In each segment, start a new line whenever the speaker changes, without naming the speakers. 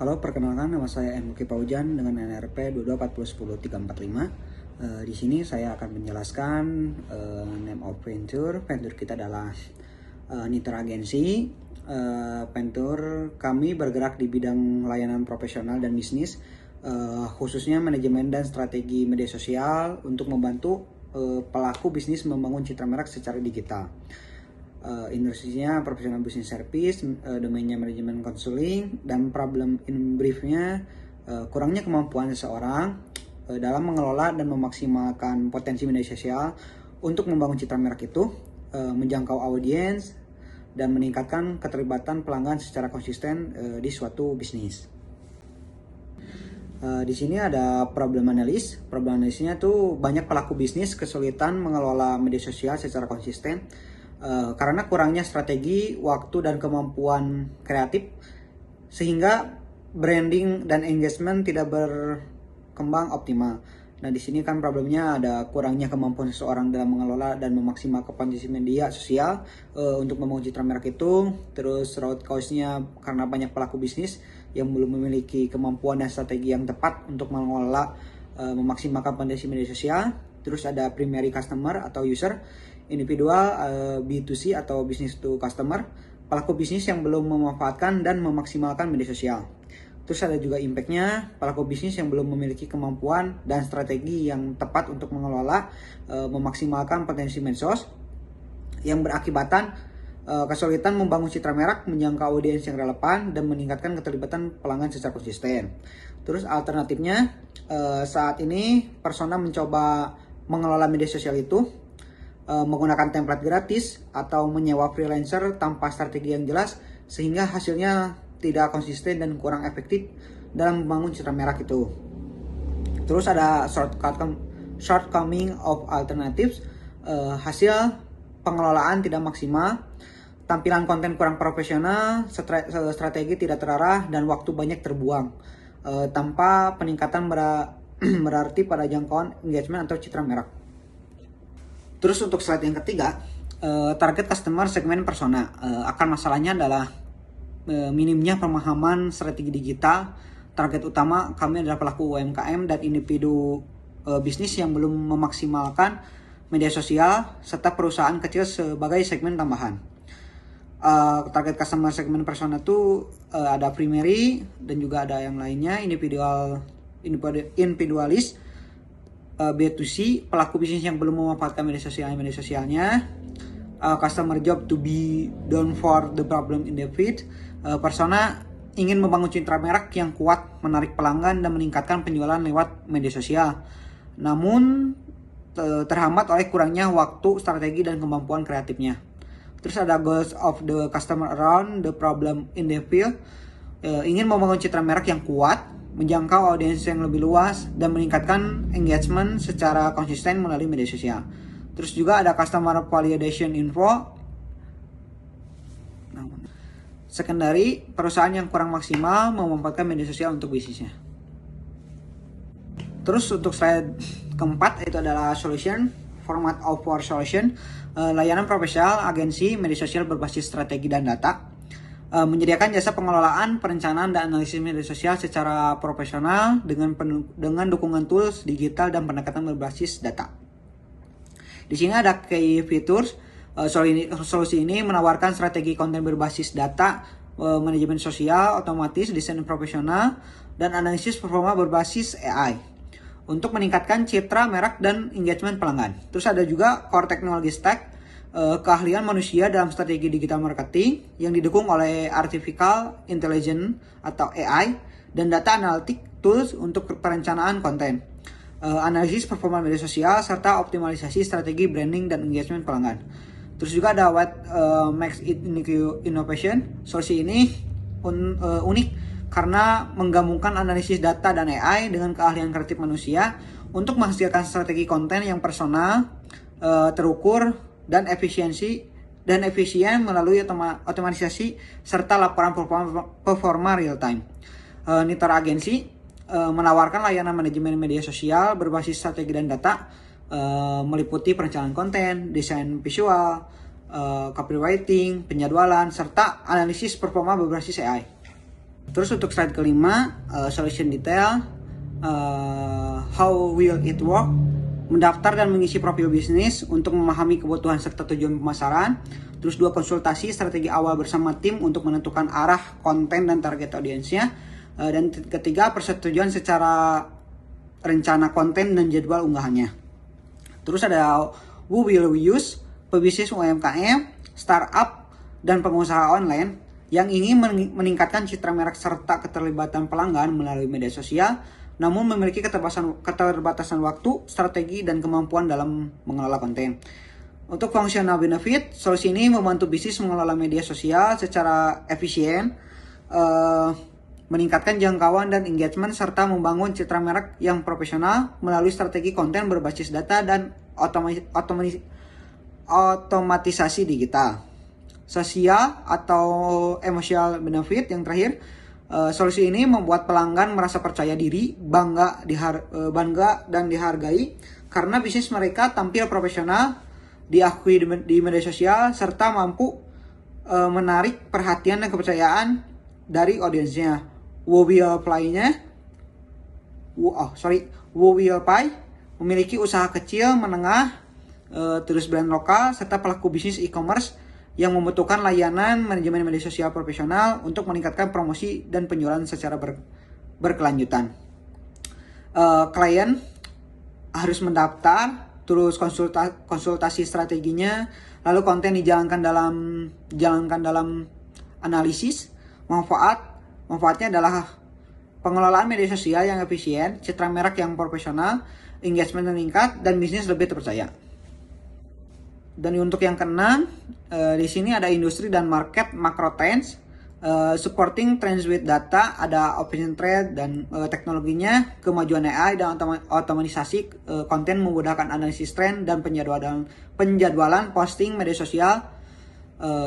Halo, perkenalkan nama saya M. Muki Paujan dengan NRP 2240100345. Di sini saya akan menjelaskan name of venture. Venture kita adalah Nitra Agency. Venture kami bergerak di bidang layanan profesional dan bisnis, khususnya manajemen dan strategi media sosial untuk membantu pelaku bisnis membangun citra merek secara digital. Industrinya profesional business service, domainnya manajemen konseling, dan problem in briefnya kurangnya kemampuan seseorang dalam mengelola dan memaksimalkan potensi media sosial untuk membangun citra merek itu, menjangkau audiens, dan meningkatkan keterlibatan pelanggan secara konsisten di suatu bisnis. Di sini ada problem analis. Problem analisnya tuh banyak pelaku bisnis kesulitan mengelola media sosial secara konsisten karena kurangnya strategi, waktu, dan kemampuan kreatif, sehingga branding dan engagement tidak berkembang optimal. Nah, di sini kan problemnya ada kurangnya kemampuan seseorang dalam mengelola dan memaksimalkan potensi media sosial untuk membangun citra merek itu. Terus root cause-nya karena banyak pelaku bisnis yang belum memiliki kemampuan dan strategi yang tepat untuk mengelola memaksimalkan potensi media sosial. Terus ada primary customer atau user, individual B2C atau business to customer, pelaku bisnis yang belum memanfaatkan dan memaksimalkan media sosial. Terus ada juga impact-nya, pelaku bisnis yang belum memiliki kemampuan dan strategi yang tepat untuk mengelola memaksimalkan potensi medsos, yang berakibatkan kesulitan membangun citra merek, menjangkau audiens yang relevan, dan meningkatkan keterlibatan pelanggan secara konsisten. Terus alternatifnya, saat ini persona mencoba mengelola media sosial itu menggunakan template gratis atau menyewa freelancer tanpa strategi yang jelas, sehingga hasilnya tidak konsisten dan kurang efektif dalam membangun citra merek itu. Terus ada shortcoming of alternatives, hasil pengelolaan tidak maksimal, tampilan konten kurang profesional, strategi tidak terarah, dan waktu banyak terbuang tanpa peningkatan berarti pada jangkauan engagement atau citra merek. Terus untuk slide yang ketiga, target customer segmen persona. Akar masalahnya adalah minimnya pemahaman strategi digital. Target utama kami adalah pelaku UMKM dan individu bisnis yang belum memaksimalkan media sosial, serta perusahaan kecil sebagai segmen tambahan. Target customer segmen persona itu ada primary dan juga ada yang lainnya, individualis, B2C, pelaku bisnis yang belum memanfaatkan media sosialnya, customer job to be done for the problem in the feed, persona ingin membangun citra merek yang kuat, menarik pelanggan, dan meningkatkan penjualan lewat media sosial, namun terhambat oleh kurangnya waktu, strategi, dan kemampuan kreatifnya. Terus ada goals of the customer around the problem in the field, ingin membangun citra merek yang kuat, menjangkau audiens yang lebih luas, dan meningkatkan engagement secara konsisten melalui media sosial. Terus juga ada customer validation info, secondary, perusahaan yang kurang maksimal memanfaatkan media sosial untuk bisnisnya. Terus untuk slide keempat itu adalah solution, format of our solution, layanan profesional agensi media sosial berbasis strategi dan data, menyediakan jasa pengelolaan, perencanaan, dan analisis media sosial secara profesional dengan dukungan tools digital dan pendekatan berbasis data. Di sini ada key features. Solusi ini menawarkan strategi konten berbasis data, manajemen sosial otomatis, desain profesional, dan analisis performa berbasis AI untuk meningkatkan citra merek dan engagement pelanggan. Terus ada juga core technology stack, keahlian manusia dalam strategi digital marketing yang didukung oleh artificial intelligence atau AI dan data analytic tools untuk perencanaan konten, analisis performa media sosial, serta optimalisasi strategi branding dan engagement pelanggan. Terus juga ada what makes it innovation. Solusi ini unik karena menggabungkan analisis data dan AI dengan keahlian kreatif manusia untuk menghasilkan strategi konten yang personal, terukur, dan efisien melalui otomatisasi serta laporan performa real time. Nitra Agency menawarkan layanan manajemen media sosial berbasis strategi dan data, meliputi perencanaan konten, desain visual, copywriting, penjadwalan, serta analisis performa berbasis AI. Terus untuk slide kelima, solution detail, how will it work, mendaftar dan mengisi profil bisnis untuk memahami kebutuhan serta tujuan pemasaran. Terus 2, konsultasi strategi awal bersama tim untuk menentukan arah, konten, dan target audiensnya. Dan ketiga, persetujuan secara rencana konten dan jadwal unggahannya. Terus ada who will we use, pebisnis UMKM, startup, dan pengusaha online yang ingin meningkatkan citra merek serta keterlibatan pelanggan melalui media sosial, namun memiliki keterbatasan waktu, strategi, dan kemampuan dalam mengelola konten. Untuk functional benefit, solusi ini membantu bisnis mengelola media sosial secara efisien, meningkatkan jangkauan dan engagement, serta membangun citra merek yang profesional melalui strategi konten berbasis data dan otomatisasi digital. Sosial atau emotional benefit yang terakhir, solusi ini membuat pelanggan merasa percaya diri, bangga dan dihargai karena bisnis mereka tampil profesional, diakui di media sosial, serta mampu menarik perhatian dan kepercayaan dari audiensnya. Who will Pay memiliki usaha kecil, menengah, terus brand lokal, serta pelaku bisnis e-commerce yang membutuhkan layanan manajemen media sosial profesional untuk meningkatkan promosi dan penjualan secara berkelanjutan. Klien harus mendaftar, terus konsultasi strateginya, lalu konten dijalankan dalam analisis. Manfaatnya adalah pengelolaan media sosial yang efisien, citra merek yang profesional, engagement meningkat, dan bisnis lebih terpercaya. Dan untuk yang keenam, di sini ada industri dan market macro trends, supporting trends with data, ada opinion trend dan teknologinya, kemajuan AI dan otomatisasi konten memudahkan analisis tren dan penjadwalan posting media sosial,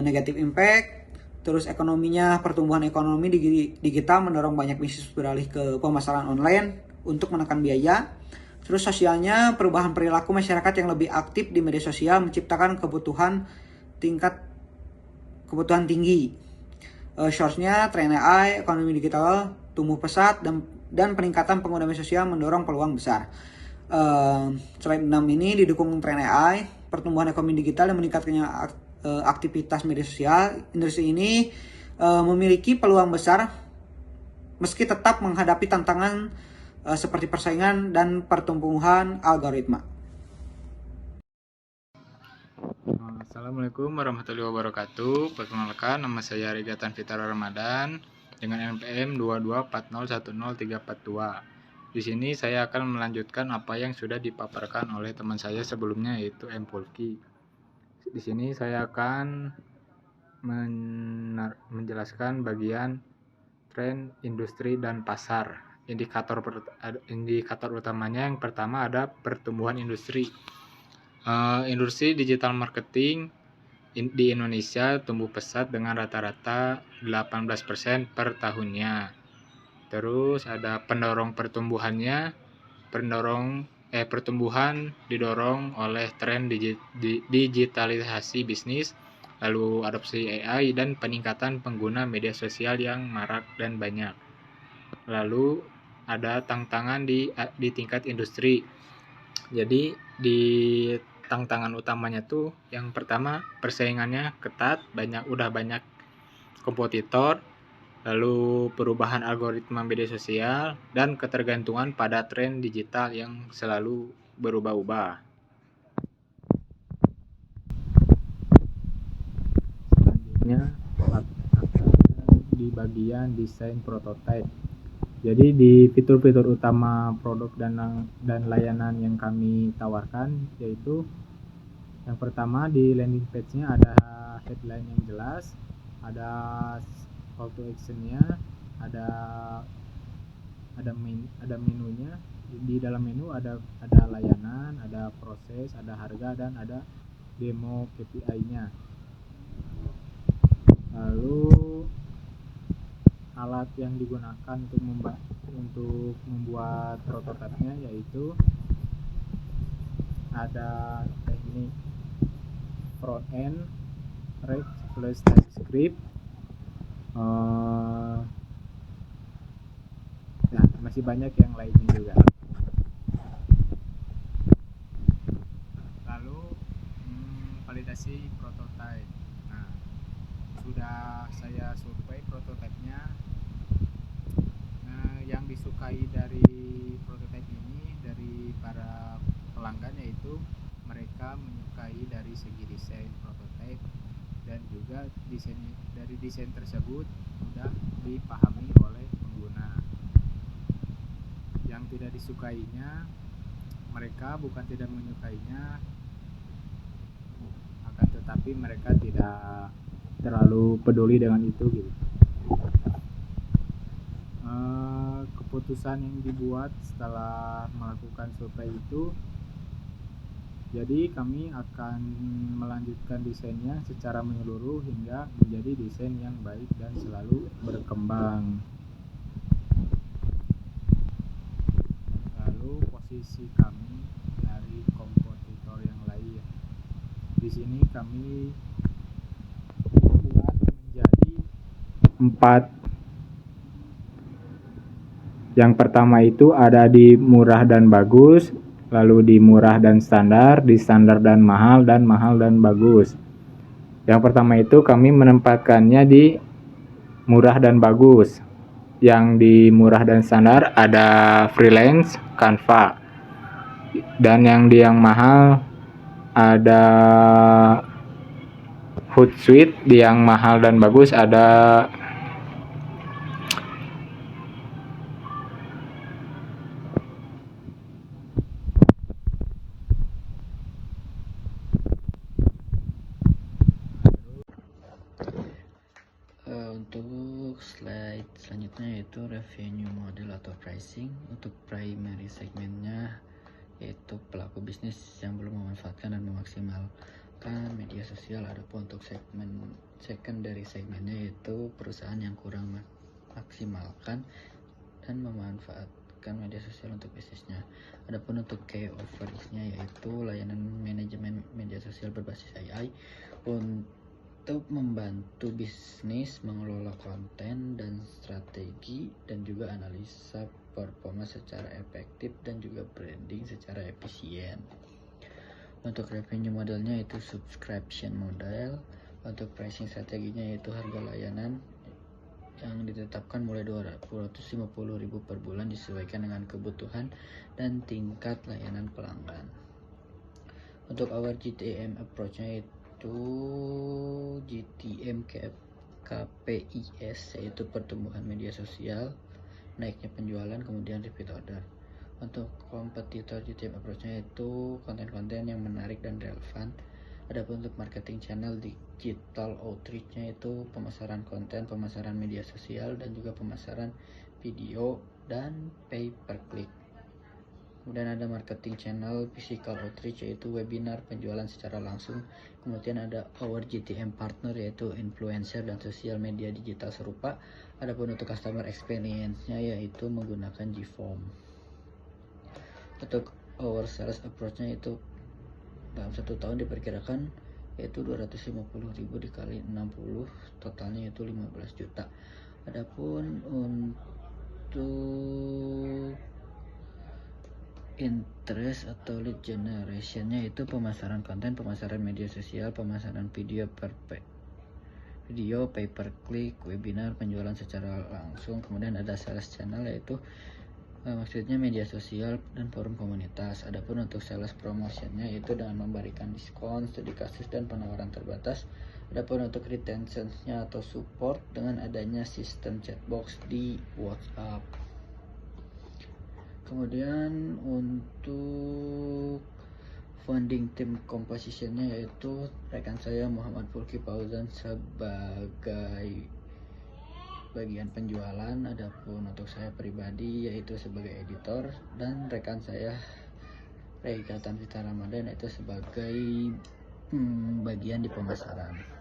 negative impact. Terus ekonominya, pertumbuhan ekonomi digital mendorong banyak bisnis beralih ke pemasaran online untuk menekan biaya. Terus sosialnya, perubahan perilaku masyarakat yang lebih aktif di media sosial menciptakan kebutuhan tinggi. Shortsnya, tren AI, ekonomi digital tumbuh pesat, dan peningkatan pengguna media sosial mendorong peluang besar. Slide 6 ini didukung tren AI, pertumbuhan ekonomi digital, dan meningkatnya aktivitas media sosial. Industri ini memiliki peluang besar meski tetap menghadapi tantangan seperti persaingan dan pertumbuhan algoritma.
Assalamualaikum warahmatullahi wabarakatuh. Perkenalkan, nama saya Regatan Fitara Ramadan dengan NPM 224010342. Di sini saya akan melanjutkan apa yang sudah dipaparkan oleh teman saya sebelumnya, yaitu M. Pulki. Di sini saya akan menjelaskan bagian tren industri dan pasar. Indikator utamanya yang pertama ada pertumbuhan industri. Industri digital marketing di Indonesia tumbuh pesat dengan rata-rata 18% per tahunnya. Terus ada pendorong pertumbuhan didorong oleh tren digitalisasi bisnis, lalu adopsi AI dan peningkatan pengguna media sosial yang marak dan banyak. Lalu ada tantangan di tingkat industri. Jadi di tantangan utamanya tuh yang pertama, persaingannya ketat, udah banyak kompetitor, lalu perubahan algoritma media sosial, dan ketergantungan pada tren digital yang selalu berubah-ubah. Selanjutnya di bagian desain prototype. Jadi di fitur-fitur utama produk dan layanan yang kami tawarkan, yaitu yang pertama di landing page-nya ada headline yang jelas, ada call to action-nya, ada menunya. Di dalam menu ada layanan, ada proses, ada harga, dan ada demo KPI-nya. Lalu alat yang digunakan untuk membuat prototipe-nya yaitu ada teknik front end, React plus TypeScript, masih banyak yang lainnya juga. Lalu validasi prototipe. Nah, sudah saya survei prototipenya. Yang disukai dari prototipe ini dari para pelanggan yaitu mereka menyukai dari segi desain prototipe, dan juga dari desain tersebut mudah dipahami oleh pengguna. Yang tidak disukainya, mereka bukan tidak menyukainya, akan tetapi mereka tidak terlalu peduli dengan itu gitu. Keputusan yang dibuat setelah melakukan survei itu, jadi kami akan melanjutkan desainnya secara menyeluruh hingga menjadi desain yang baik dan selalu berkembang. Lalu posisi kami dari kompetitor yang lain. Di sini kami buat menjadi 4. Yang pertama itu ada di murah dan bagus, lalu di murah dan standar, di standar dan mahal dan bagus. Yang pertama itu kami menempatkannya di murah dan bagus. Yang di murah dan standar ada freelance, Canva. Dan yang di yang mahal ada Hootsuite. Di yang mahal dan bagus ada
Untuk slide selanjutnya yaitu revenue model atau pricing. Untuk primary segmennya yaitu pelaku bisnis yang belum memanfaatkan dan memaksimalkan media sosial. Adapun untuk segmen secondary segmennya yaitu perusahaan yang kurang maksimalkan dan memanfaatkan media sosial untuk bisnisnya. Adapun untuk key offerings-nya yaitu layanan manajemen media sosial berbasis AI untuk membantu bisnis mengelola konten dan strategi, dan juga analisa performa secara efektif, dan juga branding secara efisien. Untuk revenue modelnya itu subscription model. Untuk pricing strateginya yaitu harga layanan yang ditetapkan mulai 250.000 per bulan disesuaikan dengan kebutuhan dan tingkat layanan pelanggan. Untuk our GTM approach-nya itu GTM KPIs yaitu pertumbuhan media sosial, naiknya penjualan, kemudian repeat order. Untuk kompetitor GTM approach-nya itu konten-konten yang menarik dan relevan. Adapun untuk marketing channel digital outreach-nya itu pemasaran konten, pemasaran media sosial, dan juga pemasaran video dan pay per click. Kemudian ada marketing channel physical outreach yaitu webinar, penjualan secara langsung. Kemudian ada our GTM partner yaitu influencer dan sosial media digital serupa. Adapun untuk customer experience-nya yaitu menggunakan GForm. Untuk our sales approach-nya itu dalam 1 tahun diperkirakan yaitu 250.000 dikali 60, totalnya itu 15 juta. Adapun untuk interest atau lead generation-nya itu pemasaran konten, pemasaran media sosial, pemasaran video pay per click, webinar, penjualan secara langsung. Kemudian ada sales channel yaitu maksudnya media sosial dan forum komunitas. Adapun untuk sales promotion-nya itu dengan memberikan diskon, studi kasus, dan penawaran terbatas. Adapun untuk retention-nya atau support dengan adanya sistem chatbox di WhatsApp. Kemudian untuk founding team composition-nya yaitu rekan saya Muhammad Fulki Fauzan sebagai bagian penjualan. Adapun untuk saya pribadi yaitu sebagai editor, dan rekan saya Reikatan Vita Ramadan yaitu sebagai bagian di pemasaran.